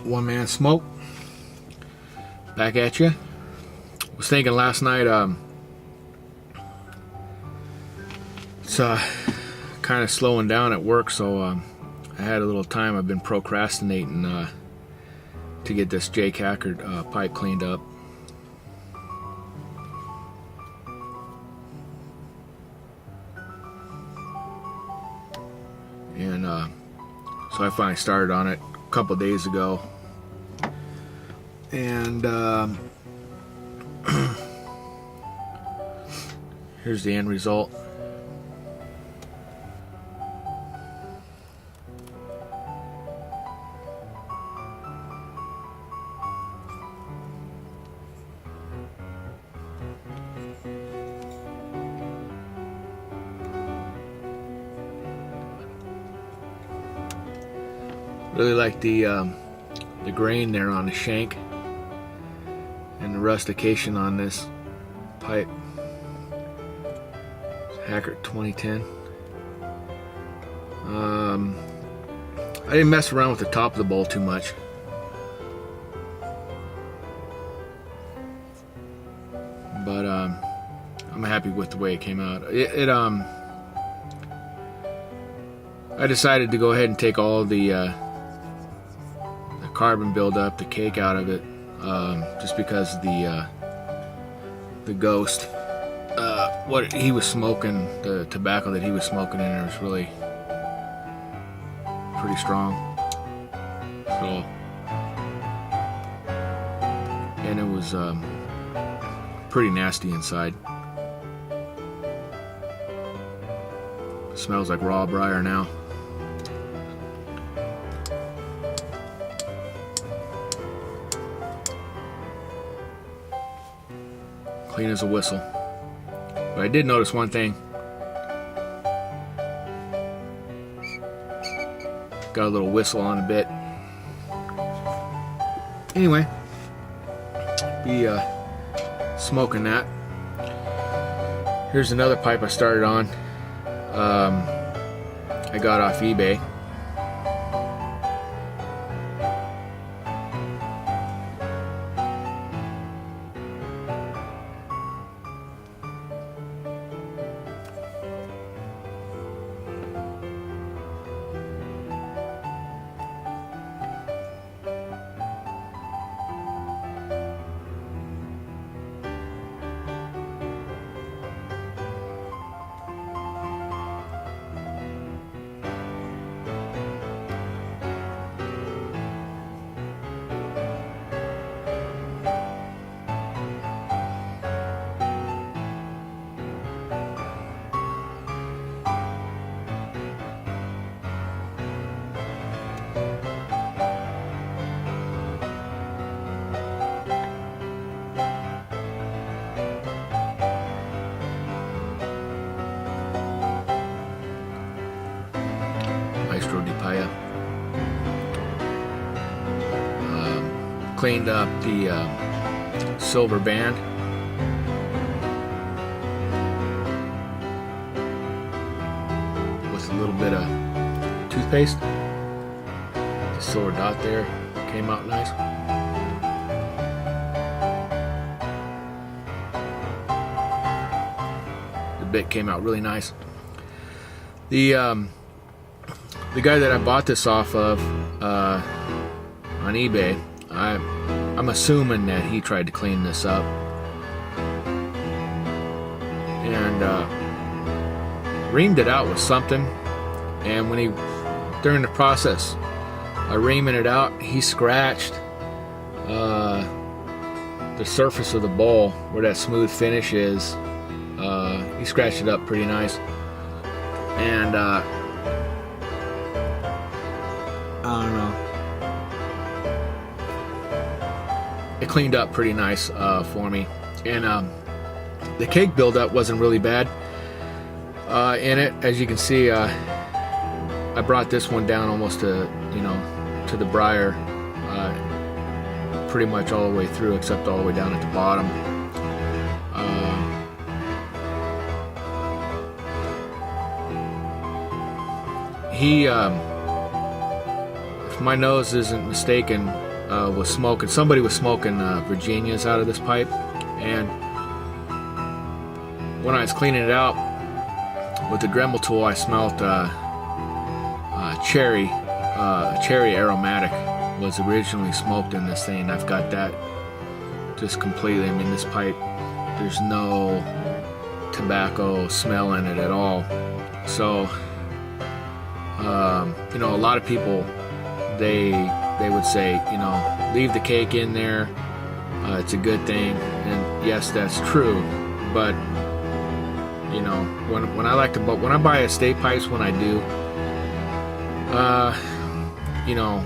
One Man Smoke, back at you. Was thinking last night, it's kind of slowing down at work, so I had a little time. I've been procrastinating to get this Jake Hackard pipe cleaned up. And so I finally started on it a couple days ago. And here's the end result. Really like the grain there on the shank and the rustication on this pipe. Hackard 2010. I didn't mess around with the top of the bowl too much. But I'm happy with the way it came out. I decided to go ahead and take all the carbon buildup, the cake out of it, just because the ghost, what he was smoking, the tobacco that he was smoking in there was really pretty strong. So, and it was pretty nasty inside. Smells like raw briar now. Clean as a whistle. But I did notice one thing. Got a little whistle on a bit. Anyway, be smoking that. Here's another pipe I started on. I got off eBay. Cleaned up the silver band. With a little bit of toothpaste. The silver dot there came out nice. The bit came out really nice. The guy that I bought this off of on eBay, I'm assuming that he tried to clean this up, and reamed it out with something, and when during the process of reaming it out, he scratched the surface of the bowl where that smooth finish is. He scratched it up pretty nice, and I don't know. It cleaned up pretty nice for me, and the cake buildup wasn't really bad in it. As you can see, I brought this one down almost to the briar, pretty much all the way through, except all the way down at the bottom. If my nose isn't mistaken, was smoking. Somebody was smoking Virginias out of this pipe, and when I was cleaning it out with the Dremel tool, I smelled cherry aromatic was originally smoked in this thing. I've got that just completely. I mean, this pipe, there's no tobacco smell in it at all. So you know, a lot of people, they would say, you know, leave the cake in there, it's a good thing, and yes, that's true. But you know, when I buy estate pipes, when I do, you know,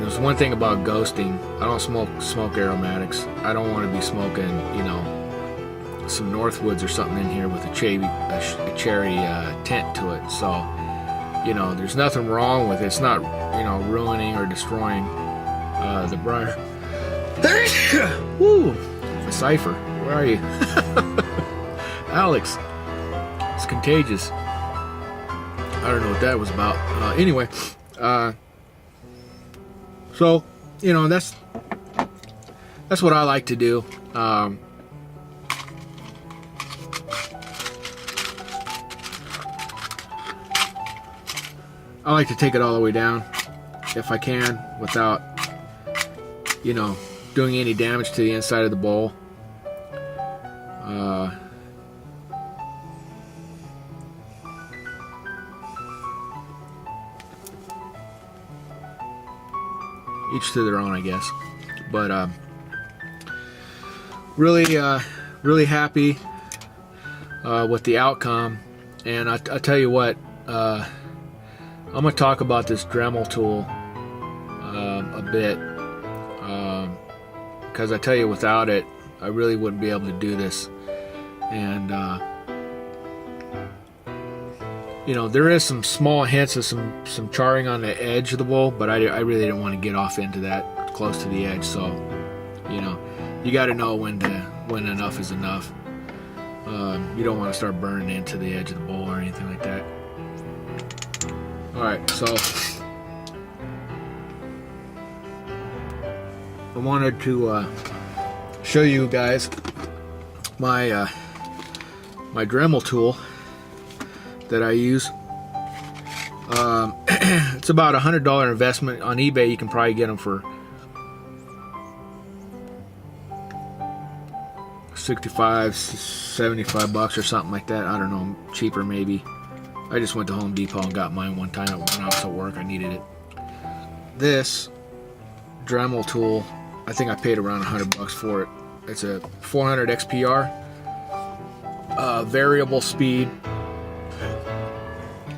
there's one thing about ghosting. I don't smoke aromatics. I don't want to be smoking, you know, some Northwoods or something in here with a cherry tint to it. So, you know, there's nothing wrong with it. It's not, you know, ruining or destroying the briar. Woo! The cipher. Where are you? Alex. It's contagious. I don't know what that was about. Anyway, so, you know, that's what I like to do. I like to take it all the way down if I can without, you know, doing any damage to the inside of the bowl. Each to their own, I guess. But really happy with the outcome. And I tell you what, I'm gonna talk about this Dremel tool a bit, because I tell you, without it, I really wouldn't be able to do this. And you know, there is some small hints of some charring on the edge of the bowl, but I really didn't want to get off into that close to the edge. So, you know, you got to know when enough is enough. You don't want to start burning into the edge of the bowl or anything like that. All right, so I wanted to show you guys my my Dremel tool that I use. It's about a $100 investment. On eBay you can probably get them for 65, 75 bucks or something like that. I don't know, cheaper maybe. I just went to Home Depot and got mine one time when I was at work. I needed it. This Dremel tool, I think I paid around 100 bucks for it. It's a 400 XPR, variable speed.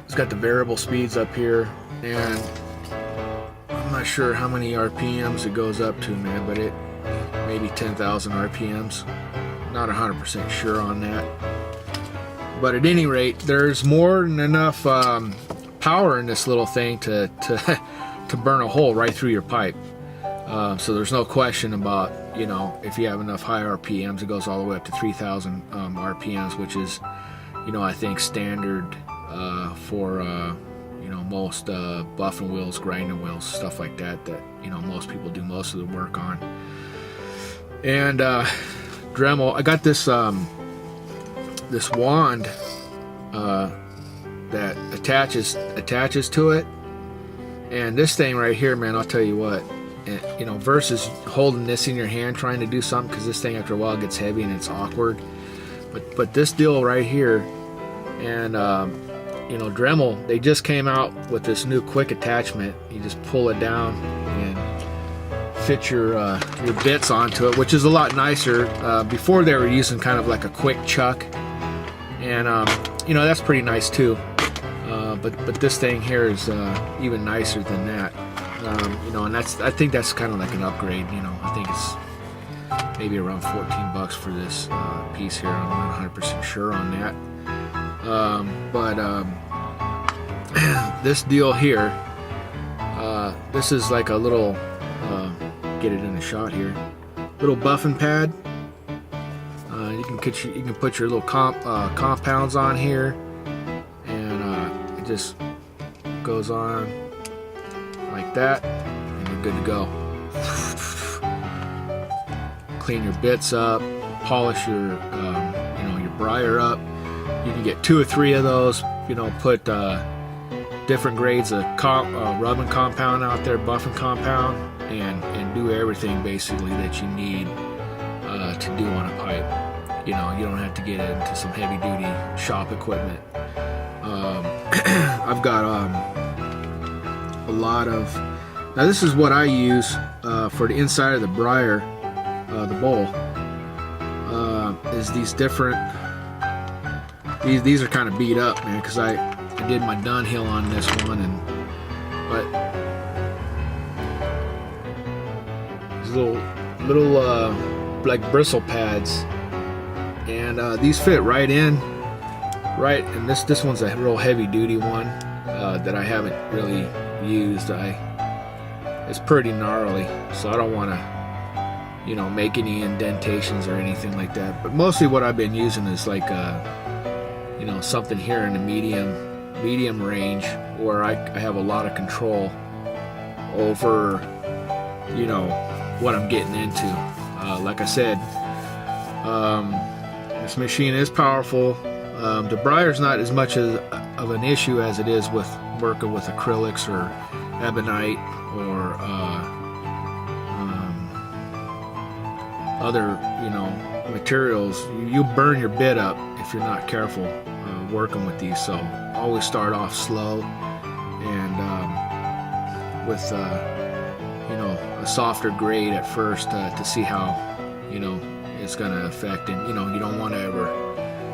It's got the variable speeds up here, and I'm not sure how many RPMs it goes up to, man, but it maybe 10,000 RPMs. Not 100% sure on that. But at any rate, there's more than enough power in this little thing to burn a hole right through your pipe. So there's no question about, you know, if you have enough high RPMs, it goes all the way up to 3,000 RPMs, which is, you know, I think standard for you know, most buffing wheels, grinding wheels, stuff like that, that, you know, most people do most of the work on. And Dremel, I got this this wand that attaches to it, and this thing right here, man, I'll tell you what, you know, versus holding this in your hand trying to do something, because this thing after a while gets heavy and it's awkward. But this deal right here, and you know, Dremel, they just came out with this new quick attachment. You just pull it down and fit your bits onto it, which is a lot nicer. Before they were using kind of like a quick chuck, and you know, that's pretty nice too. But this thing here is even nicer than that. You know, and I think that's kind of like an upgrade. You know, I think it's maybe around 14 bucks for this piece here. I'm not 100% sure on that. This deal here, this is like a little, get it in a shot here, little buffing pad. You can put your little compounds on here, and it just goes on like that, and you you're good to go. Clean your bits up, polish your your briar up. You can get 2 or 3 of those. Put different grades of rubbing compound out there, buffing compound, and do everything basically that you need to do on a pipe. You don't have to get into some heavy duty shop equipment. I've got a lot of, now this is what I use for the inside of the briar, the bowl, is these different, these are kind of beat up, man, because I did my Dunhill on this one, but these little like bristle pads, and these fit right in, and this one's a real heavy duty one that I haven't really used. It's pretty gnarly, so I don't want to make any indentations or anything like that. But mostly what I've been using is like something here in the medium range, where I have a lot of control over what I'm getting into. Like I said, this machine is powerful. The briar's not as much of an issue as it is with working with acrylics or ebonite or other materials. You burn your bit up if you're not careful working with these. So always start off slow and with a softer grade at first to see how it's going to affect. And you don't want to ever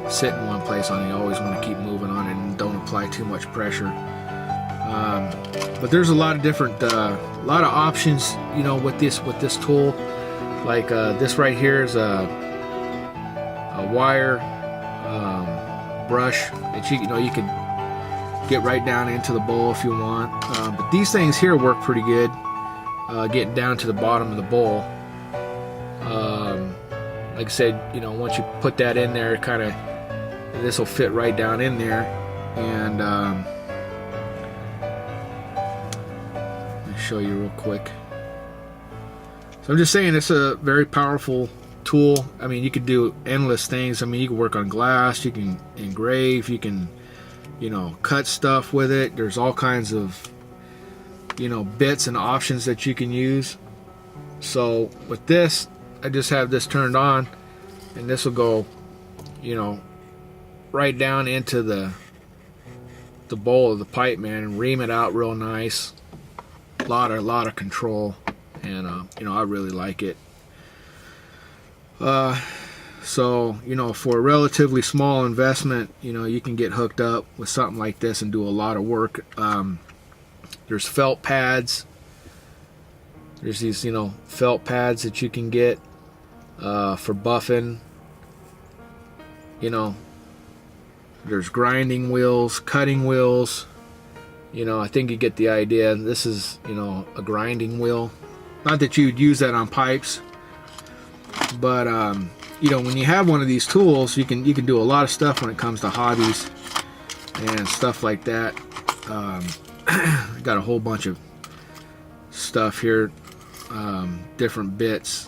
sit in one place on it. You always want to keep moving on it and don't apply too much pressure. But there's a lot of different lot of options with this tool. Like this right here is a wire brush that you can get right down into the bowl if you want. But these things here work pretty good, getting down to the bottom of the bowl. Like I said, once you put that in there, this will fit right down in there. And let me show you real quick. So I'm just saying, it's a very powerful tool. I mean, you could do endless things. I mean, you can work on glass, you can engrave, you can cut stuff with it. There's all kinds of bits and options that you can use. So with this, I just have this turned on, and this will go right down into the bowl of the pipe, man, and ream it out real nice. A lot of control, and I really like it. So for a relatively small investment, you can get hooked up with something like this and do a lot of work. There's felt pads. There's these felt pads that you can get for buffing. There's grinding wheels, cutting wheels. I think you get the idea. This is a grinding wheel. Not that you'd use that on pipes, but when you have one of these tools, you can do a lot of stuff when it comes to hobbies and stuff like that. I got a whole bunch of stuff here, different bits,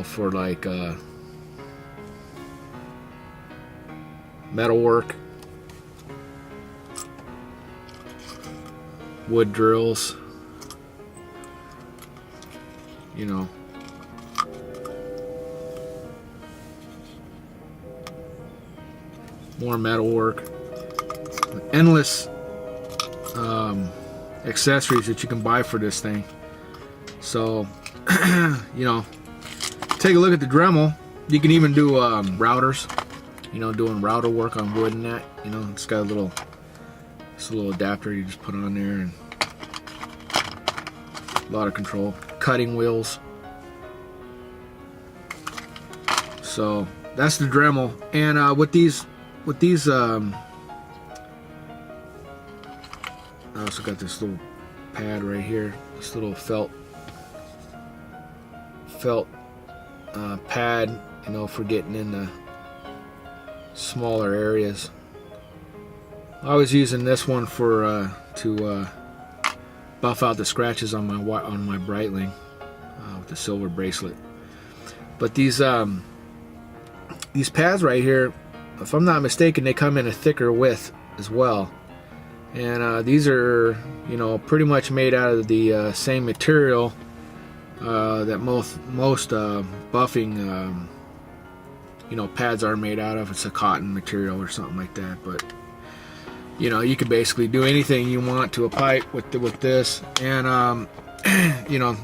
for like metal work, wood drills, more metal work, endless accessories that you can buy for this thing. So take a look at the Dremel. You can even do routers, doing router work on wood and that. It's got a little adapter you just put on there, and a lot of control. Cutting wheels. So that's the Dremel. And with these I also got this little pad right here, this little felt pad, for getting in the smaller areas. I was using this one for to buff out the scratches on my Breitling with the silver bracelet. But these pads right here, if I'm not mistaken, they come in a thicker width as well. And these are, you know, pretty much made out of the same material that most buffing, you know, pads are made out of. It's a cotton material or something like that. But you know, you can basically do anything you want to a pipe with this. And you know,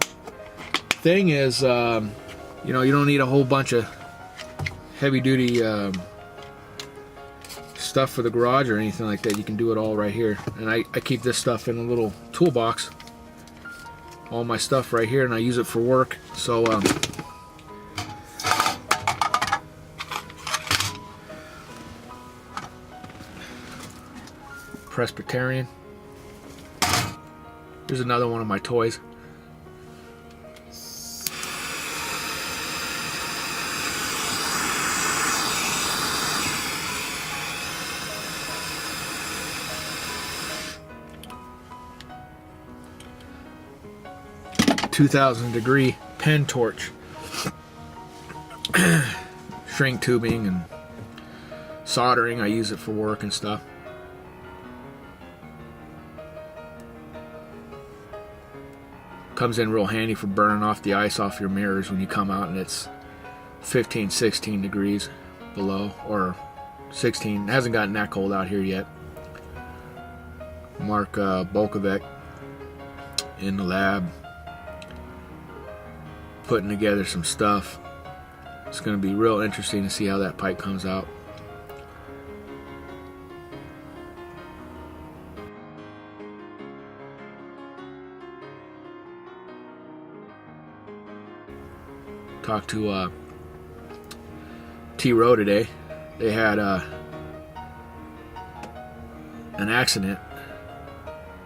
thing is, you know, you don't need a whole bunch of heavy-duty stuff for the garage or anything like that. You can do it all right here. And I keep this stuff in a little toolbox, all my stuff right here, and I use it for work. So Presbyterian. Here's another one of my toys. $2,000 pen torch. Shrink tubing and soldering. I use it for work and stuff. Comes in real handy for burning off the ice off your mirrors when you come out and it's 15, 16 degrees below, or 16. It hasn't gotten that cold out here yet. Mark Bolkovic in the lab putting together some stuff. It's going to be real interesting to see how that pipe comes out. Talked to T-Row today. They had an accident.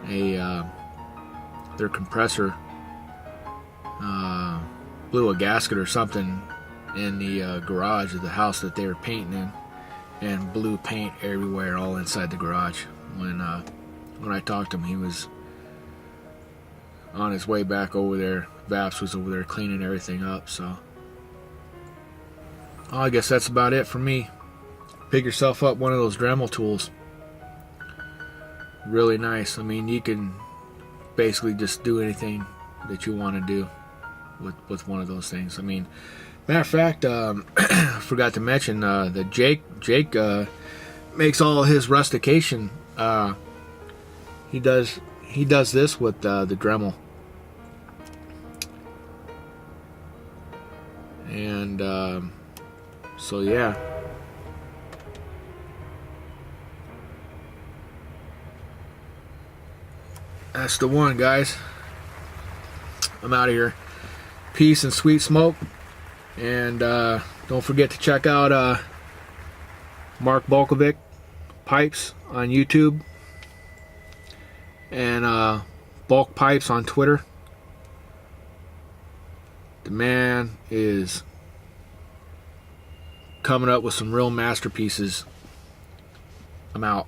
Their compressor blew a gasket or something in the garage of the house that they were painting in, and blew paint everywhere, all inside the garage. When I talked to him, he was on his way back over there. Vaps was over there cleaning everything up. So I guess that's about it for me. Pick yourself up one of those Dremel tools. Really nice. I mean, you can basically just do anything that you want to do with one of those things. I mean, matter of fact, I forgot to mention that Jake makes all his rustication. He does this with the Dremel. And so yeah, that's the one, guys. I'm out of here. Peace and sweet smoke. And don't forget to check out Mark Bolkovic Pipes on YouTube, and Bulk Pipes on Twitter. The man is coming up with some real masterpieces. I'm out.